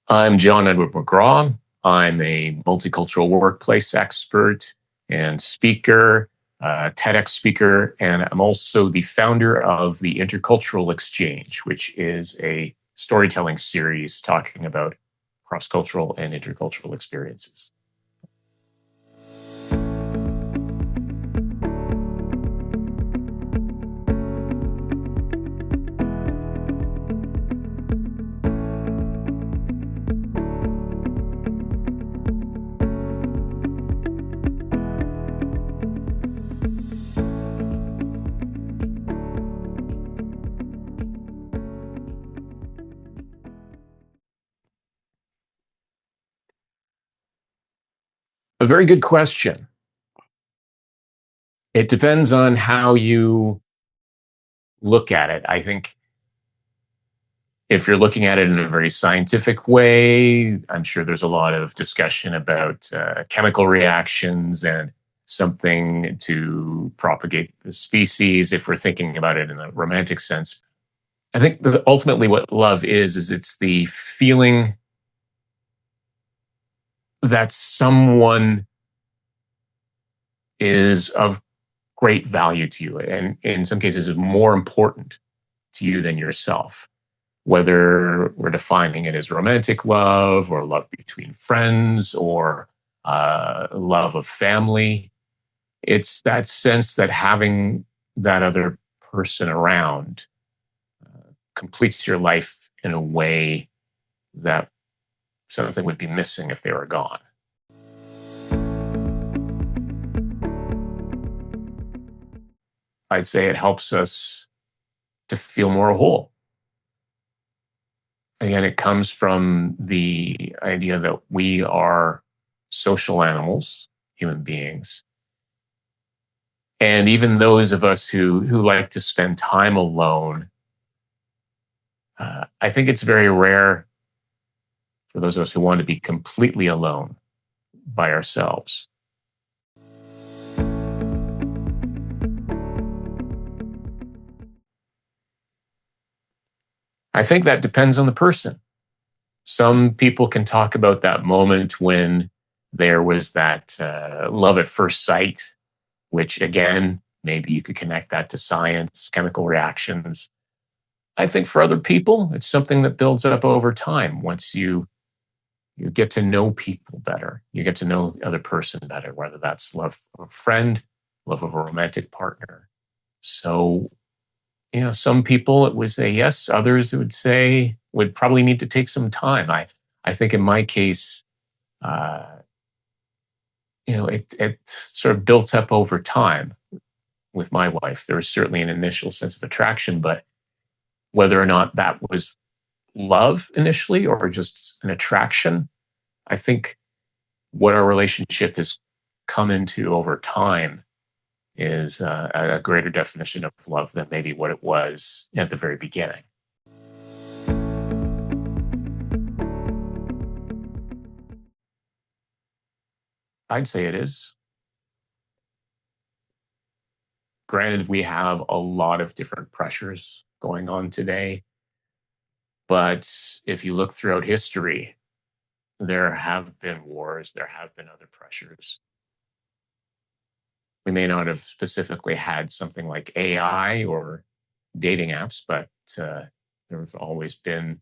I'm John Edward McGraw. I'm a multicultural workplace expert and speaker, TEDx speaker, and I'm also the founder of the Intercultural Exchange, which is a storytelling series talking about cross-cultural and intercultural experiences. A very good question. It depends on how you look at it. I think if you're looking at it in a very scientific way, I'm sure there's a lot of discussion about chemical reactions and something to propagate the species. If we're thinking about it in a romantic sense, I think that ultimately what love is it's the feeling that someone is of great value to you, and in some cases is more important to you than yourself. Whether we're defining it as romantic love or love between friends or love of family, it's that sense that having that other person around completes your life in a way that something would be missing if they were gone. I'd say it helps us to feel more whole. Again, it comes from the idea that we are social animals, human beings. And even those of us who like to spend time alone, I think it's very rare for those of us who want to be completely alone by ourselves. I think that depends on the person. Some people can talk about that moment when there was that love at first sight, which again, maybe you could connect that to science, chemical reactions. I think for other people, it's something that builds up over time. Once you get to know people better, you get to know the other person better, whether that's love of a friend, love of a romantic partner. So some people it would say yes, others would say would probably need to take some time. I think in my case, uh, it sort of built up over time with my wife. There was certainly an initial sense of attraction, but whether or not that was love initially or just an attraction, I think what our relationship has come into over time is a greater definition of love than maybe what it was at the very beginning. I'd say it is. Granted, we have a lot of different pressures going on today, but if you look throughout history, there have been wars, there have been other pressures. We may not have specifically had something like AI or dating apps, but there have always been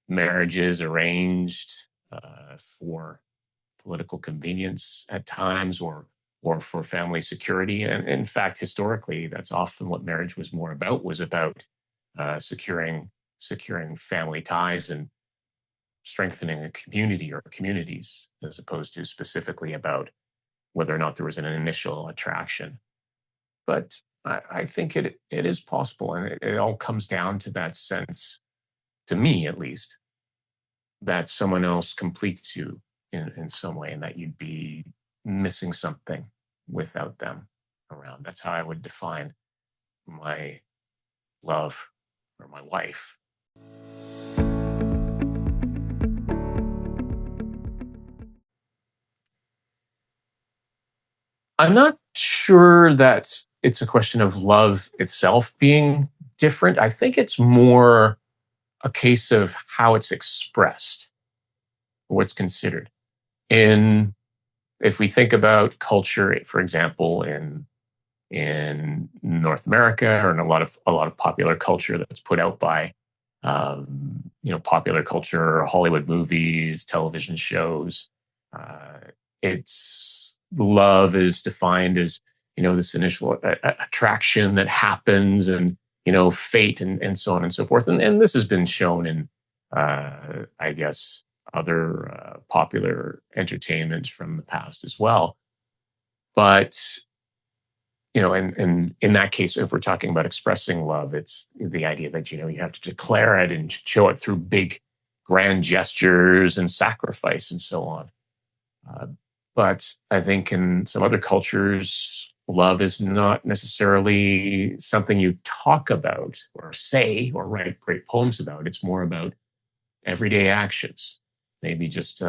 marriages arranged for political convenience at times, or for family security. And in fact, historically, that's often what marriage was about securing family ties and strengthening a community or communities, as opposed to specifically about whether or not there was an initial attraction. But I think it is possible, and it all comes down to that sense, to me at least, that someone else completes you in some way, and that you'd be missing something without them around. That's how I would define my love or my wife. I'm not sure that it's a question of love itself being different. I think it's more a case of how it's expressed. what's considered. In If we think about culture, for example, in North America, or in a lot of popular culture that's put out by popular culture, Hollywood movies, television shows. Uh, it's love is defined as this initial attraction that happens, and fate, and so on and so forth. And this has been shown in, I guess, other popular entertainment from the past as well. But and in that case, if we're talking about expressing love, it's the idea that you have to declare it and show it through big, grand gestures and sacrifice and so on. Uh, but I think in some other cultures, love is not necessarily something you talk about or say or write great poems about. It's more about everyday actions, maybe just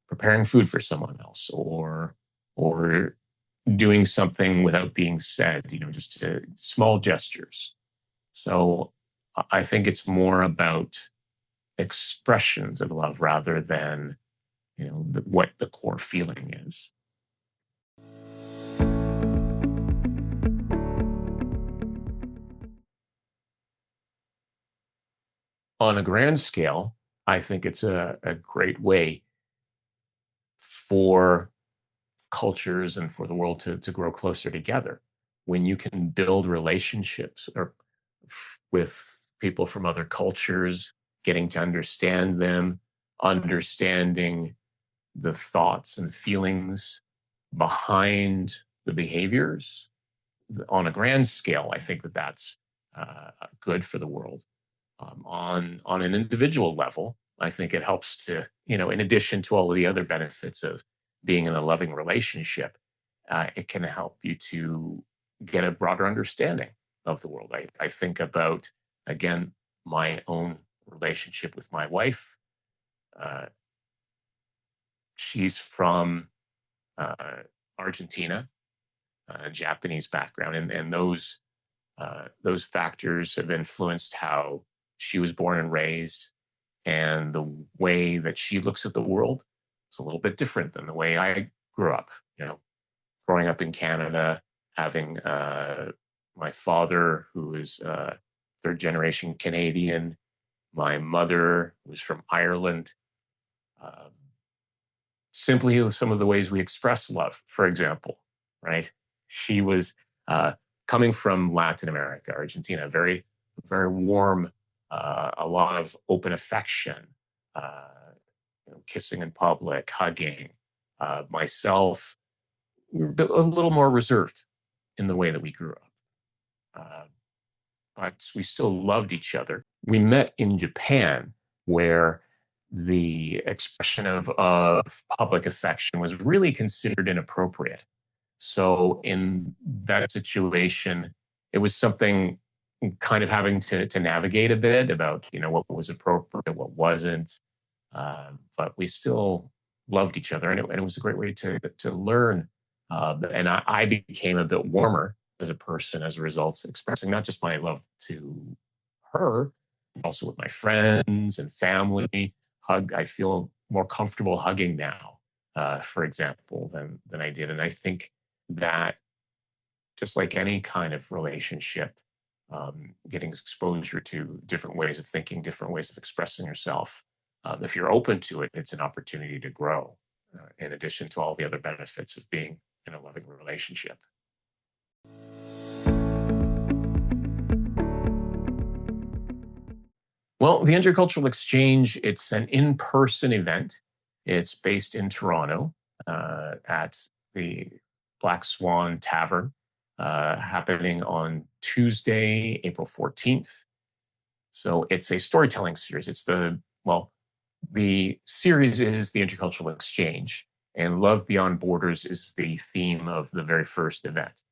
preparing food for someone else, or doing something without being said, just small gestures. So I think it's more about expressions of love rather than what the core feeling is. On a grand scale, I think it's a great way for cultures and for the world to grow closer together when you can build relationships with people from other cultures, getting to understand them, understanding the thoughts and feelings behind the behaviors. On a grand scale, I think that that's good for the world. On an individual level, I think it helps to, in addition to all of the other benefits of being in a loving relationship, it can help you to get a broader understanding of the world. I think about, again, my own relationship with my wife. Uh, she's from uh, Argentina, Japanese background, and those factors have influenced how she was born and raised, and the way that she looks at the world is a little bit different than the way I grew up. Growing up in Canada, having my father, who is third generation Canadian, my mother was from Ireland. Um, Simply some of the ways we express love, for example, right? She was coming from Latin America, Argentina, very, very warm, a lot of open affection, uh, kissing in public, hugging. Myself, we were a little more reserved in the way that we grew up. Uh, but we still loved each other. We met in Japan, where the expression of public affection was really considered inappropriate. So in that situation, it was something kind of having to navigate a bit about what was appropriate, what wasn't. But we still loved each other, and it was a great way to learn. And I became a bit warmer as a person as a result, expressing not just my love to her, but also with my friends and family. I feel more comfortable hugging now, for example, than I did. And I think that, just like any kind of relationship, getting exposure to different ways of thinking, different ways of expressing yourself, if you're open to it, it's an opportunity to grow, in addition to all the other benefits of being in a loving relationship. Well, the Intercultural Exchange, it's an in-person event. It's based in Toronto, at the Black Swan Tavern, happening on Tuesday, April 14th. So it's a storytelling series. The series is the Intercultural Exchange, and Love Beyond Borders is the theme of the very first event.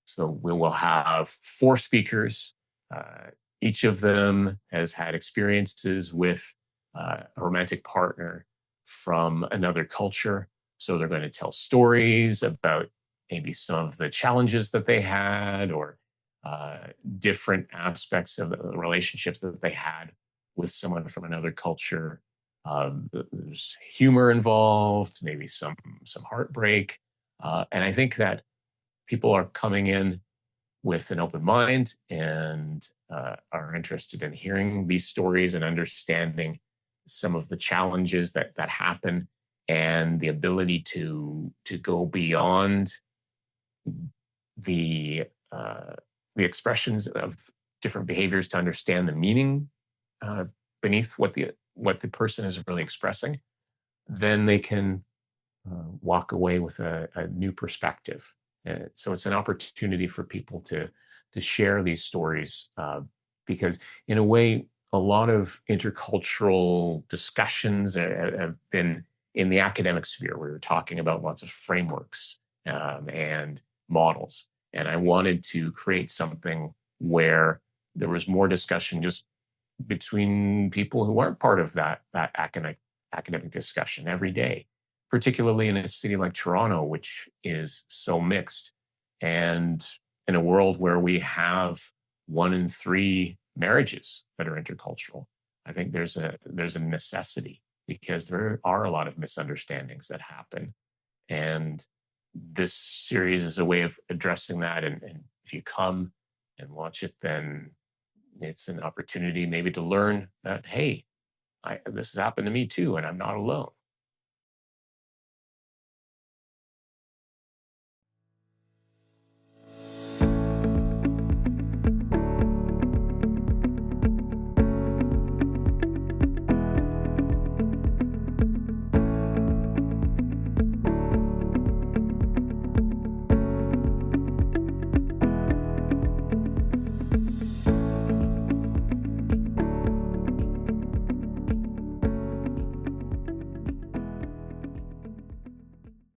So we will have four speakers. Uh, each of them has had experiences with a romantic partner from another culture. So they're going to tell stories about maybe some of the challenges that they had, or uh, different aspects of the relationships that they had with someone from another culture. There's humor involved, maybe some heartbreak, and I think that people are coming in with an open mind and are interested in hearing these stories and understanding some of the challenges that happen, and the ability to go beyond the uh, the expressions of different behaviors to understand the meaning uh, beneath what the person is really expressing. Then they can walk away with a new perspective. So it's an opportunity for people to share these stories, because in a way, a lot of intercultural discussions have been in the academic sphere. We were talking about lots of frameworks and models, and I wanted to create something where there was more discussion just between people who aren't part of that academic discussion every day, particularly in a city like Toronto, which is so mixed, and in a world where we have 1 in 3 marriages that are intercultural. I think there's a necessity, because there are a lot of misunderstandings that happen, and this series is a way of addressing that. And if you come and watch it, then it's an opportunity maybe to learn that, hey, this has happened to me too, and I'm not alone.